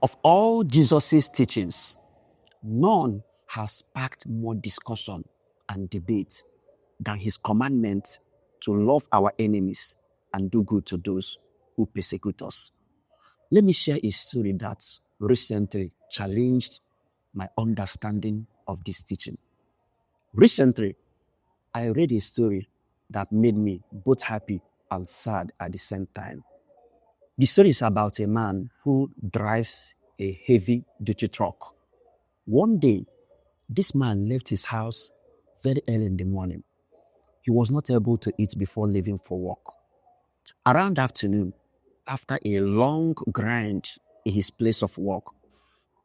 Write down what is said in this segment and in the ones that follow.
Of all Jesus' teachings, none has sparked more discussion and debate than his commandment to love our enemies and do good to those who persecute us. Let me share a story that recently challenged my understanding of this teaching. Recently, I read a story that made me both happy and sad at the same time. The story is about a man who drives a heavy-duty truck. One day, this man left his house very early in the morning. He was not able to eat before leaving for work. Around afternoon, after a long grind in his place of work,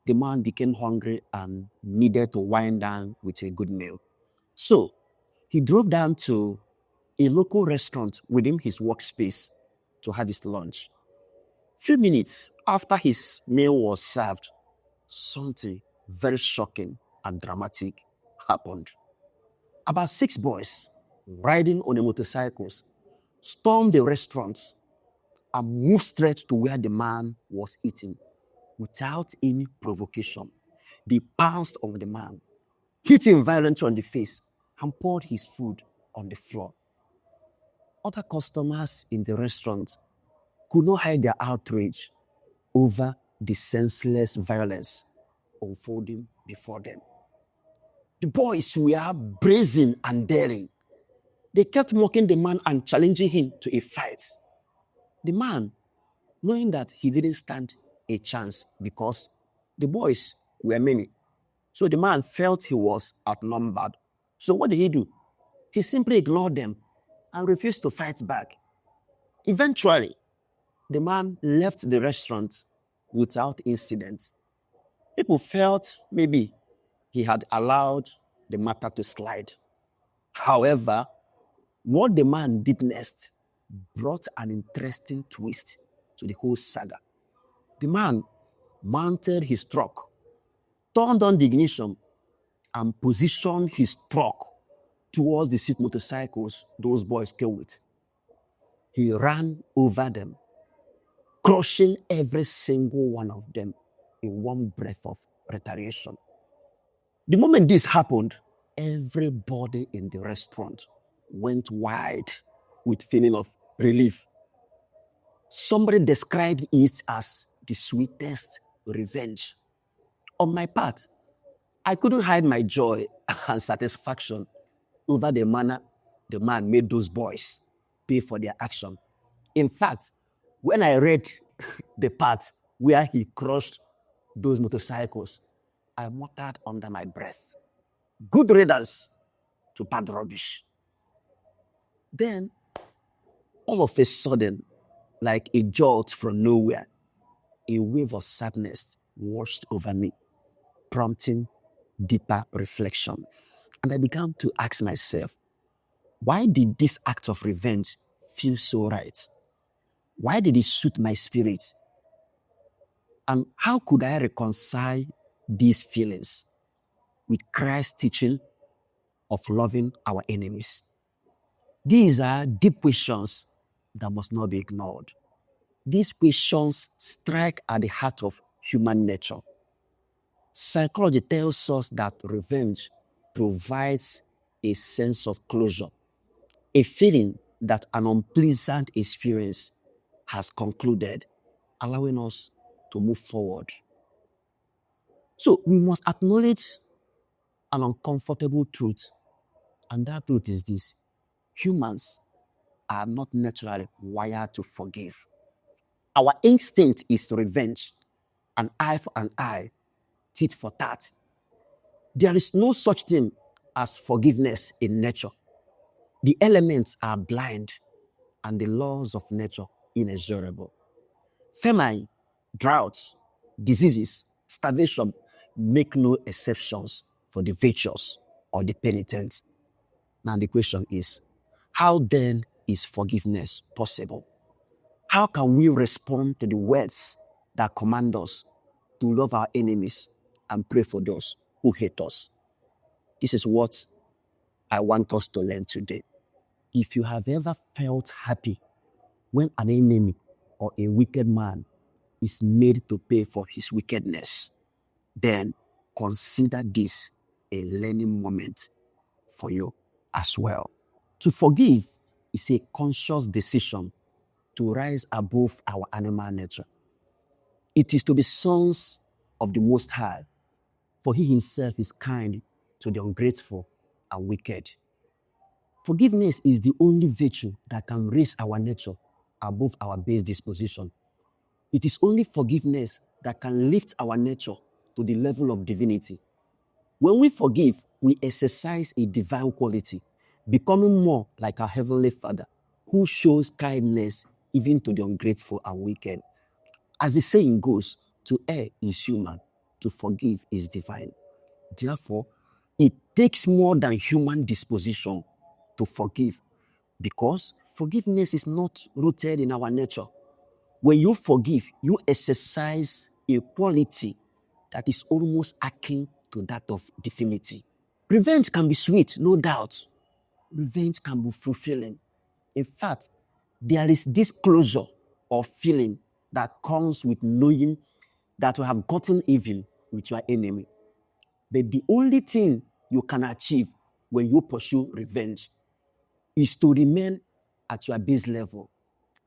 the man became hungry and needed to wind down with a good meal. So, he drove down to a local restaurant within his workspace to have his lunch. Few minutes after his meal was served, something very shocking and dramatic happened. About 6 boys riding on a motorcycles stormed the restaurant and moved straight to where the man was eating without any provocation. They pounced on the man, hit him violently on the face, and poured his food on the floor. Other customers in the restaurant could not hide their outrage over the senseless violence unfolding before them. The boys were brazen and daring. They kept mocking the man and challenging him to a fight. The man, knowing that he didn't stand a chance because the boys were many, so the man felt he was outnumbered. So what did he do? He simply ignored them and refused to fight back. Eventually, the man left the restaurant without incident. People felt maybe he had allowed the matter to slide. However, what the man did next brought an interesting twist to the whole saga. The man mounted his truck, turned on the ignition, and positioned his truck towards the 6 motorcycles those boys came with. He ran over them, crushing every single one of them in one breath of retaliation. The moment this happened, everybody in the restaurant went wide with feeling of relief. Somebody described it as the sweetest revenge. On my part, I couldn't hide my joy and satisfaction over the manner the man made those boys pay for their action. In fact, when I read the part where he crushed those motorcycles, I muttered under my breath, "Good riddance to bad rubbish." Then, all of a sudden, like a jolt from nowhere, a wave of sadness washed over me, prompting deeper reflection. And I began to ask myself, why did this act of revenge feel so right? Why did it suit my spirit? And how could I reconcile these feelings with Christ's teaching of loving our enemies? These are deep questions that must not be ignored. These questions strike at the heart of human nature. Psychology tells us that revenge provides a sense of closure, a feeling that an unpleasant experience has concluded, allowing us to move forward. So we must acknowledge an uncomfortable truth, and that truth is this: humans are not naturally wired to forgive. Our instinct is revenge, an eye for an eye, tit for tat. There is no such thing as forgiveness in nature. The elements are blind and the laws of nature inexorable. Famine, droughts, diseases, starvation make no exceptions for the virtuous or the penitent. Now the question is, how then is forgiveness possible? How can we respond to the words that command us to love our enemies and pray for those who hate us? This is what I want us to learn today. If you have ever felt happy when an enemy or a wicked man is made to pay for his wickedness, then consider this a learning moment for you as well. To forgive is a conscious decision to rise above our animal nature. It is to be sons of the Most High, for he himself is kind to the ungrateful and wicked. Forgiveness is the only virtue that can raise our nature above our base disposition. It is only forgiveness that can lift our nature to the level of divinity. When we forgive, we exercise a divine quality, becoming more like our Heavenly Father, who shows kindness even to the ungrateful and wicked. As the saying goes, to err is human, to forgive is divine. Therefore, it takes more than human disposition to forgive, because forgiveness is not rooted in our nature. When you forgive, you exercise a quality that is almost akin to that of divinity. Revenge can be sweet, no doubt. Revenge can be fulfilling. In fact, there is this closure or feeling that comes with knowing that you have gotten even with your enemy. But the only thing you can achieve when you pursue revenge is to remain at your base level,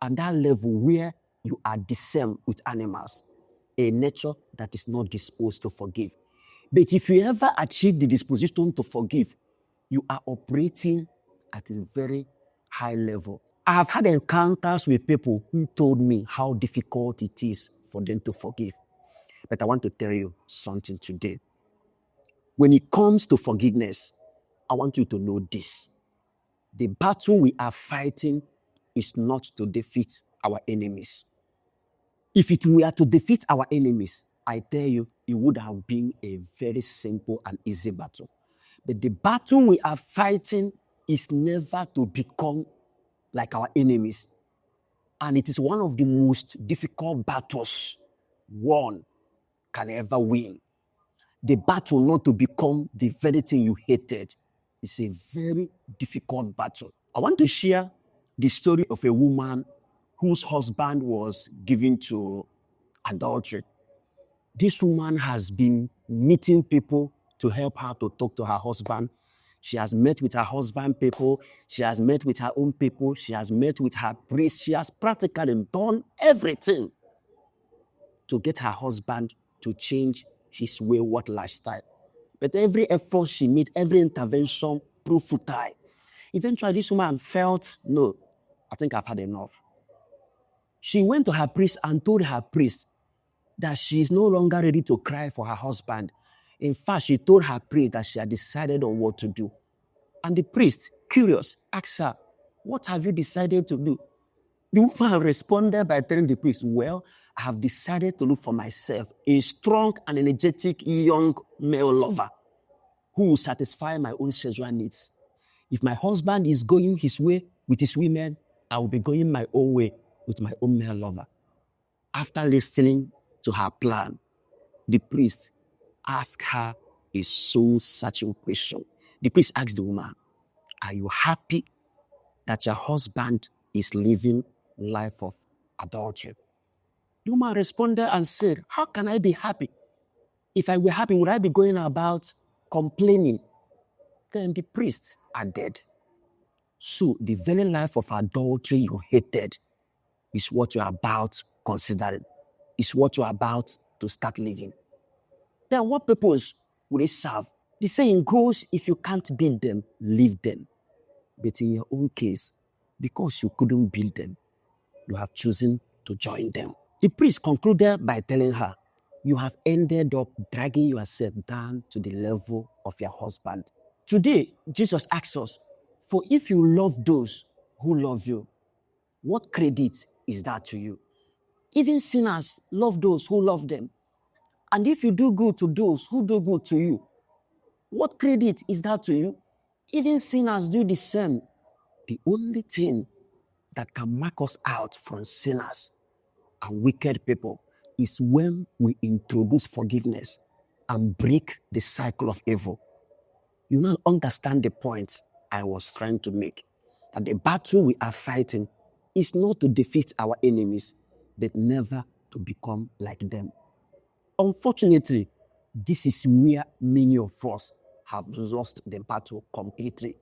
and that level where you are the same with animals, a nature that is not disposed to forgive. But if you ever achieve the disposition to forgive, you are operating at a very high level. I have had encounters with people who told me how difficult it is for them to forgive. But I want to tell you something today. When it comes to forgiveness, I want you to know this. The battle we are fighting is not to defeat our enemies. If it were to defeat our enemies, I tell you, it would have been a very simple and easy battle. But the battle we are fighting is never to become like our enemies. And it is one of the most difficult battles one can ever win. The battle not to become the very thing you hated is a very difficult battle. I want to share the story of a woman whose husband was given to adultery. This woman has been meeting people to help her to talk to her husband. She has met with her husband people. She has met with her own people. She has met with her priest. She has practically done everything to get her husband to change his wayward lifestyle. But every effort she made, every intervention proved futile. Eventually, this woman felt, no, I think I've had enough. She went to her priest and told her priest that she is no longer ready to cry for her husband. In fact, she told her priest that she had decided on what to do. And the priest, curious, asked her, what have you decided to do? The woman responded by telling the priest, well, I have decided to look for myself a strong and energetic young male lover who will satisfy my own sexual needs. If my husband is going his way with his women, I will be going my own way with my own male lover. After listening to her plan, the priest asked her a soul-searching question. The priest asked the woman, are you happy that your husband is living a life of adultery? The woman responded and said, how can I be happy? If I were happy, would I be going about complaining? Then the priests are dead. So the very life of adultery you hated is what you're about considering, is what you're about to start living. Then what purpose would it serve? The saying goes, if you can't build them, leave them. But in your own case, because you couldn't build them, you have chosen to join them. The priest concluded by telling her, you have ended up dragging yourself down to the level of your husband. Today, Jesus asks us, for if you love those who love you, what credit is that to you? Even sinners love those who love them. And if you do good to those who do good to you, what credit is that to you? Even sinners do the same. The only thing that can mark us out from sinners and wicked people is when we introduce forgiveness and break the cycle of evil. You now understand the point I was trying to make, that the battle we are fighting is not to defeat our enemies, but never to become like them. Unfortunately, this is where many of us have lost the battle completely.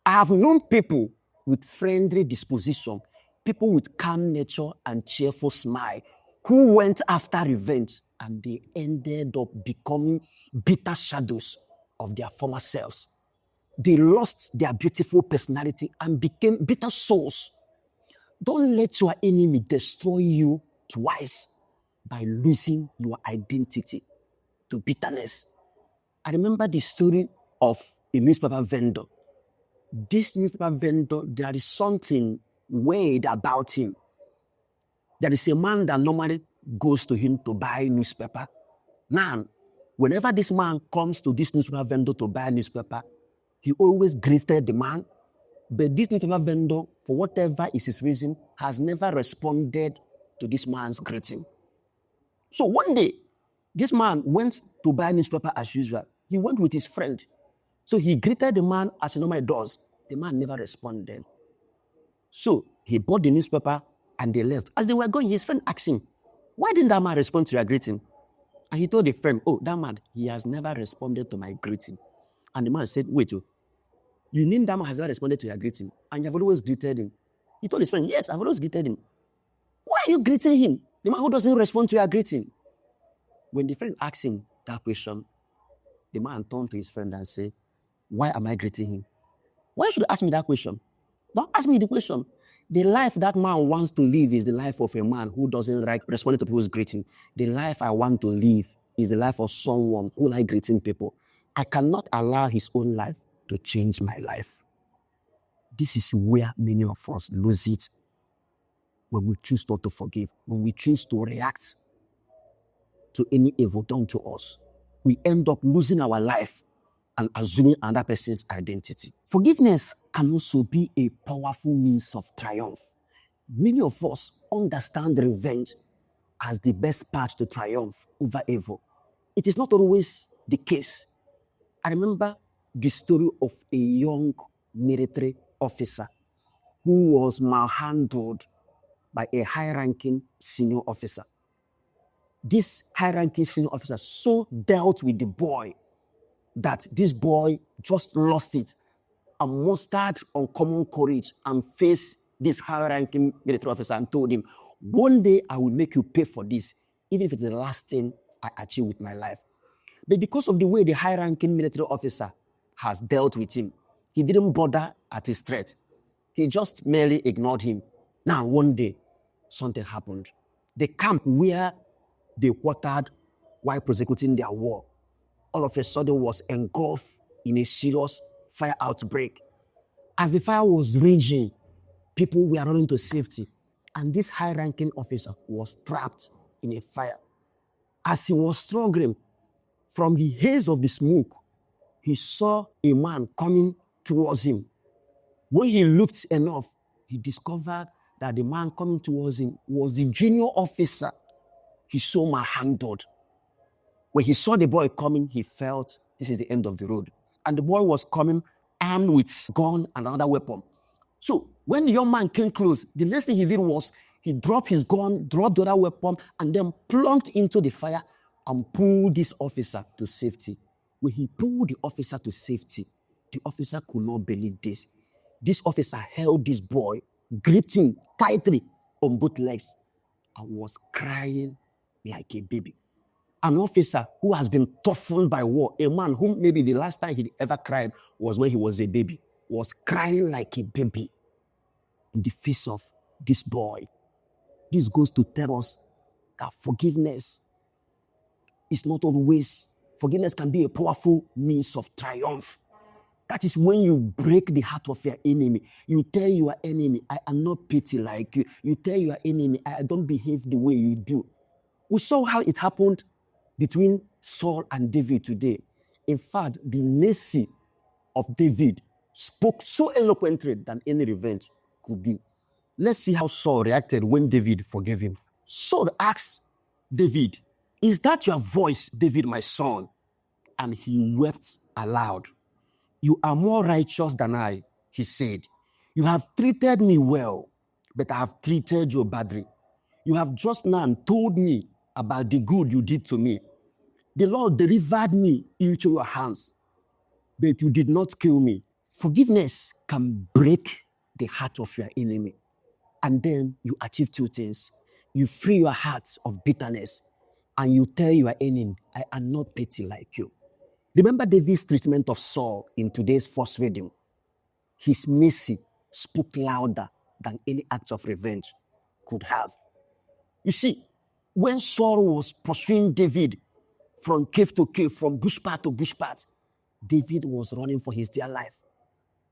I have known people with friendly disposition, people with calm nature and cheerful smile, who went after revenge and they ended up becoming bitter shadows of their former selves. They lost their beautiful personality and became bitter souls. Don't let your enemy destroy you twice by losing your identity to bitterness. I remember the story of a newspaper vendor. This newspaper vendor, there is something weird about him. There is a man that normally goes to him to buy newspaper. Now, whenever this man comes to this newspaper vendor to buy a newspaper, he always greeted the man. But this newspaper vendor, for whatever is his reason, has never responded to this man's greeting. So one day, this man went to buy newspaper as usual. He went with his friend. So he greeted the man as he normally does. The man never responded. So he bought the newspaper and they left. As they were going, his friend asked him, why didn't that man respond to your greeting? And he told the friend, oh, that man, he has never responded to my greeting. And the man said, wait, you mean that man has never responded to your greeting? And you have always greeted him? He told his friend, yes, I've always greeted him. Why are you greeting him? The man who doesn't respond to your greeting. When the friend asked him that question, the man turned to his friend and said, why am I greeting him? Why should you ask me that question? Don't ask me the question. The life that man wants to live is the life of a man who doesn't like responding to people's greeting. The life I want to live is the life of someone who likes greeting people. I cannot allow his own life to change my life. This is where many of us lose it when we choose not to forgive, when we choose to react to any evil done to us. We end up losing our life and assuming another person's identity. Forgiveness can also be a powerful means of triumph. Many of us understand revenge as the best path to triumph over evil. It is not always the case. I remember the story of a young military officer who was malhandled by a high-ranking senior officer. This high-ranking senior officer so dealt with the boy that this boy just lost it and mustered uncommon courage and faced this high-ranking military officer and told him, one day I will make you pay for this, even if it's the last thing I achieve with my life. But because of the way the high-ranking military officer has dealt with him, he didn't bother at his threat. He just merely ignored him. Now, one day, something happened. The camp where they quartered while prosecuting their war, all of a sudden was engulfed in a serious fire outbreak. As the fire was raging, people were running to safety, and this high-ranking officer was trapped in a fire. As he was struggling, from the haze of the smoke, he saw a man coming towards him. When he looked enough, he discovered that the man coming towards him was the junior officer he so malhandled. When he saw the boy coming, he felt this is the end of the road. And the boy was coming armed with gun and another weapon. So when the young man came close, the next thing he did was he dropped his gun, dropped the other weapon, and then plunged into the fire and pulled this officer to safety. When he pulled the officer to safety, the officer could not believe this. This officer held this boy, gripped him tightly on both legs, and was crying like a baby. An officer who has been toughened by war, a man whom maybe the last time he ever cried was when he was a baby, was crying like a baby in the face of this boy. This goes to tell us that forgiveness is not always, forgiveness can be a powerful means of triumph. That is when you break the heart of your enemy. You tell your enemy, I am not petty like you. You tell your enemy, I don't behave the way you do. We saw how it happened between Saul and David today. In fact, the mercy of David spoke so eloquently than any revenge could do. Let's see how Saul reacted when David forgave him. Saul asked David, is that your voice, David, my son? And he wept aloud. You are more righteous than I, he said. You have treated me well, but I have treated you badly. You have just now told me about the good you did to me. The Lord delivered me into your hands, but you did not kill me. Forgiveness can break the heart of your enemy. And then you achieve two things. You free your heart of bitterness, and you tell your enemy, I am not petty like you. Remember David's treatment of Saul in today's first reading. His mercy spoke louder than any act of revenge could have. You see, when Saul was pursuing David from cave to cave, from bush path to bush path, David was running for his dear life.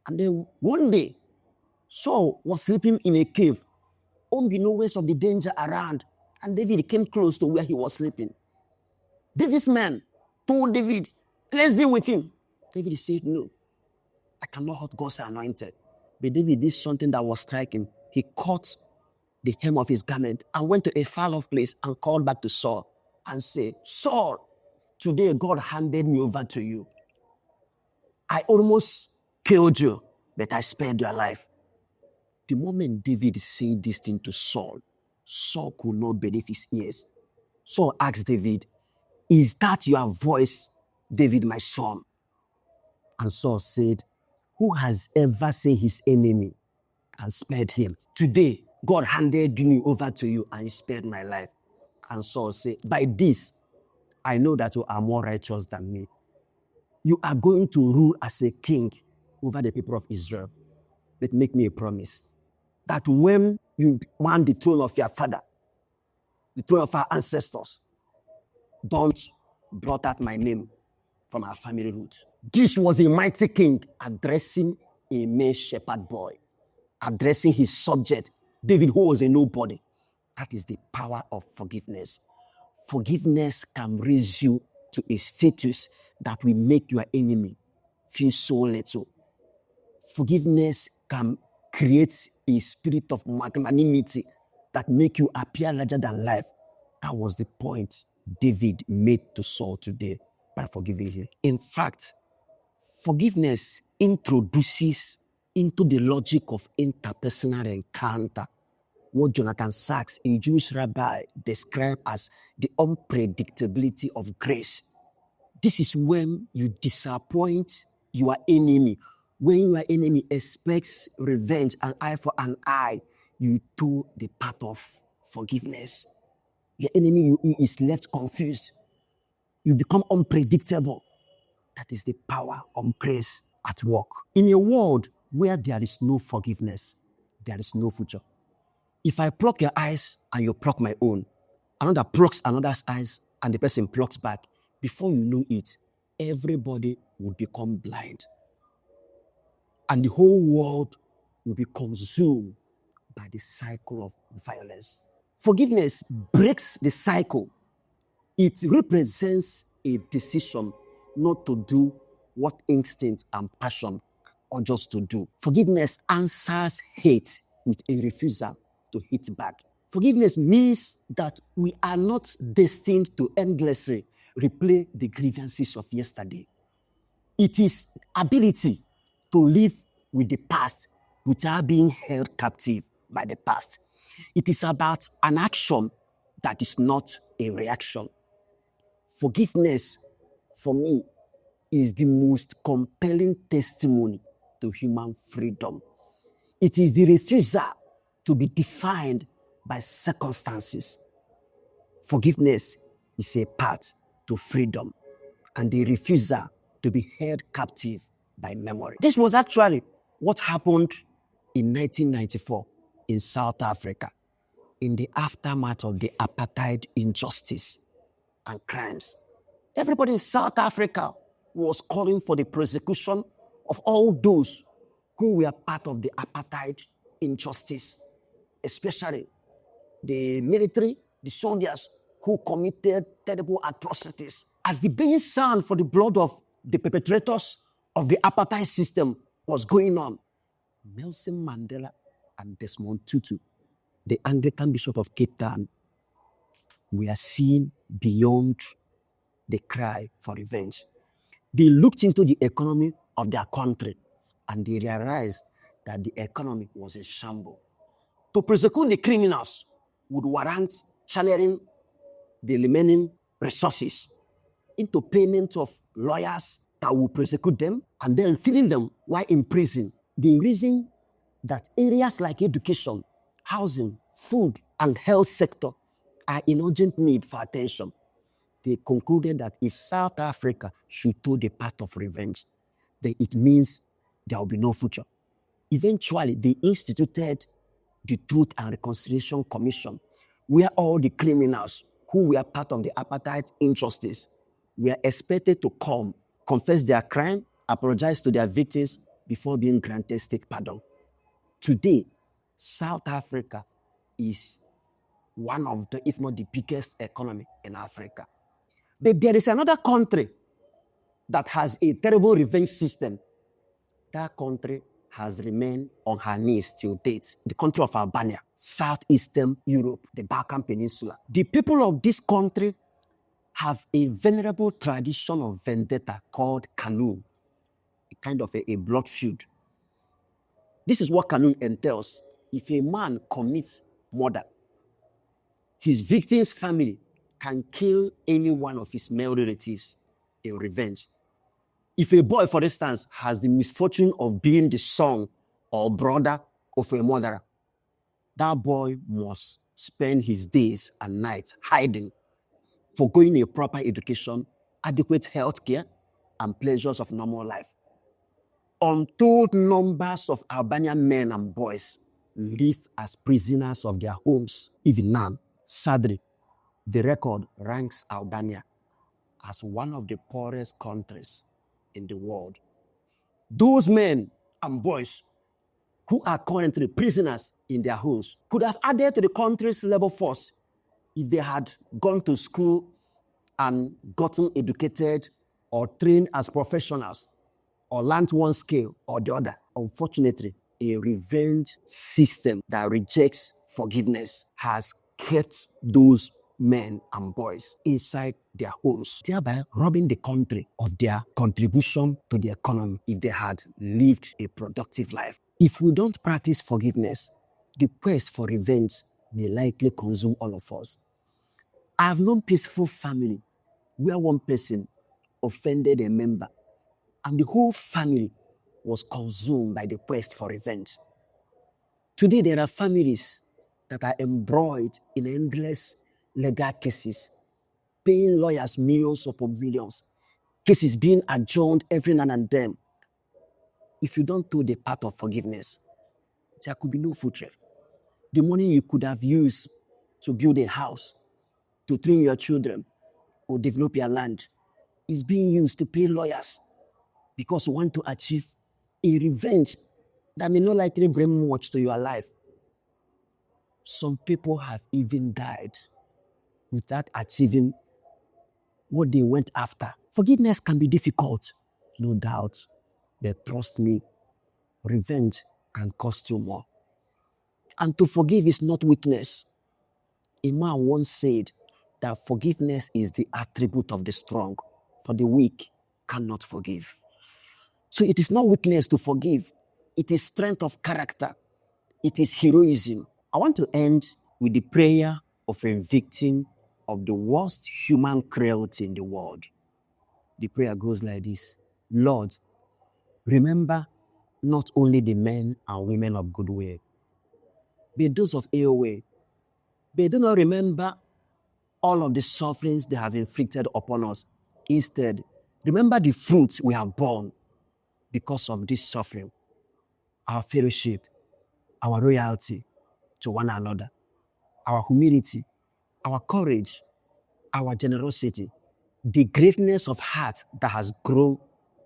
And then one day, Saul was sleeping in a cave, unbeknownst of the danger around, and David came close to where he was sleeping. David's man told David, let's deal with him. David said, no, I cannot hurt God's anointed. But David did something that was striking. He caught the hem of his garment and went to a far-off place and called back to Saul and said, Saul, today God handed me over to you. I almost killed you, but I spared your life. The moment David said this thing to Saul, Saul could not believe his ears. Saul asked David, is that your voice, David, my son? And Saul said, who has ever seen his enemy and spared him? Today, God handed me over to you and he spared my life. And Saul said, by this, I know that you are more righteous than me. You are going to rule as a king over the people of Israel. But make me a promise that when you want the throne of your father, the throne of our ancestors, don't blot out my name from our family root. This was a mighty king addressing a mere shepherd boy, addressing his subject, David, who was a nobody. That is the power of forgiveness. Forgiveness can raise you to a status that will make your enemy feel so little. Forgiveness can create a spirit of magnanimity that make you appear larger than life. That was the point David made to Saul today by forgiving him. In fact, forgiveness introduces into the logic of interpersonal encounter what Jonathan Sachs, a Jewish rabbi, described as the unpredictability of grace. This is when you disappoint your enemy. When your enemy expects revenge, an eye for an eye, you do the path of forgiveness. Your enemy is left confused. You become unpredictable. That is the power of grace at work. In a world where there is no forgiveness, there is no future. If I pluck your eyes and you pluck my own, another plucks another's eyes and the person plucks back, before you know it, everybody will become blind. And the whole world will be consumed by the cycle of violence. Forgiveness breaks the cycle. It represents a decision not to do what instinct and passion or just to do. Forgiveness answers hate with a refusal to hate back. Forgiveness means that we are not destined to endlessly replay the grievances of yesterday. It is ability to live with the past without being held captive by the past. It is about an action that is not a reaction. Forgiveness, for me, is the most compelling testimony to human freedom. It is the refusal to be defined by circumstances. Forgiveness is a path to freedom and the refusal to be held captive by memory. This was actually what happened in 1994 in South Africa in the aftermath of the apartheid injustice and crimes. Everybody in South Africa was calling for the prosecution of all those who were part of the apartheid injustice, especially the military, the soldiers who committed terrible atrocities. As the baying sound for the blood of the perpetrators of the apartheid system was going on, Nelson Mandela and Desmond Tutu, the Anglican Bishop of Cape Town, were seen beyond the cry for revenge. They looked into the economy of their country and they realized that the economy was a shambles. To prosecute the criminals would warrant channeling the remaining resources into payment of lawyers that will prosecute them and then filling them while in prison. The reason that areas like education, housing, food, and health sector are in urgent need for attention. They concluded that if South Africa should toe the path of revenge, then it means there will be no future. Eventually, they instituted the Truth and Reconciliation Commission, where all the criminals who were part of the apartheid injustice were expected to come, confess their crime, apologize to their victims before being granted state pardon. Today, South Africa is one of the, if not the biggest economy in Africa. But there is another country that has a terrible revenge system. That country has remained on her knees till date. The country of Albania, southeastern Europe, the Balkan Peninsula. The people of this country have a venerable tradition of vendetta called Kanun, a kind of a blood feud. This is what Kanun entails. If a man commits murder, his victim's family can kill any one of his male relatives in revenge. If a boy, for instance, has the misfortune of being the son or brother of a murderer, that boy must spend his days and nights hiding, forgoing a proper education, adequate health care, and pleasures of normal life. Untold numbers of Albanian men and boys live as prisoners of their homes. Even now, sadly, the record ranks Albania as one of the poorest countries in the world. Those men and boys who are currently prisoners in their homes could have added to the country's labor force if they had gone to school and gotten educated or trained as professionals or learned one skill or the other. Unfortunately, a revenge system that rejects forgiveness has kept those men and boys inside their homes, thereby robbing the country of their contribution to the economy if they had lived a productive life. If we don't practice forgiveness, the quest for revenge may likely consume all of us. I have known peaceful family where one person offended a member and the whole family was consumed by the quest for revenge. Today, there are families that are embroiled in endless legal cases, paying lawyers millions upon millions, cases being adjourned every now and then. If you don't do the path of forgiveness, there could be no future. The money you could have used to build a house, to train your children, or develop your land is being used to pay lawyers because you want to achieve a revenge that may not likely bring much to your life. Some people have even died without achieving what they went after. Forgiveness can be difficult, no doubt, but trust me, revenge can cost you more. And to forgive is not weakness. A man once said that forgiveness is the attribute of the strong, for the weak cannot forgive. So it is not weakness to forgive. It is strength of character. It is heroism. I want to end with the prayer of a victim of the worst human cruelty in the world. The prayer goes like this: Lord, remember not only the men and women of goodwill, but those of ill will. But do not remember all of the sufferings they have inflicted upon us. Instead, remember the fruits we have borne because of this suffering, our fellowship, our loyalty to one another, our humility, our courage, our generosity, the greatness of heart that has grown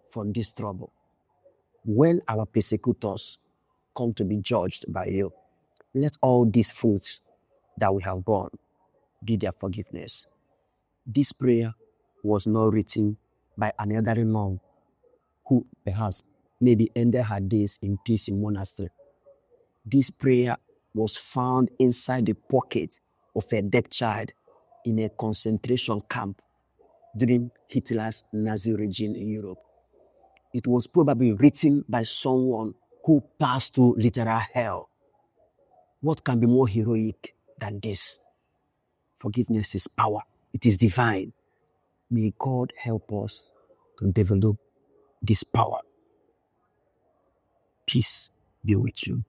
from this trouble. When our persecutors come to be judged by you, let all these fruits that we have borne be their forgiveness. This prayer was not written by an elderly nun who perhaps maybe ended her days in peace in monastery. This prayer was found inside the pocket of a dead child in a concentration camp during Hitler's Nazi regime in Europe. It was probably written by someone who passed through literal hell. What can be more heroic than this. Forgiveness is power. It is divine. May God help us to develop this power. Peace be with you.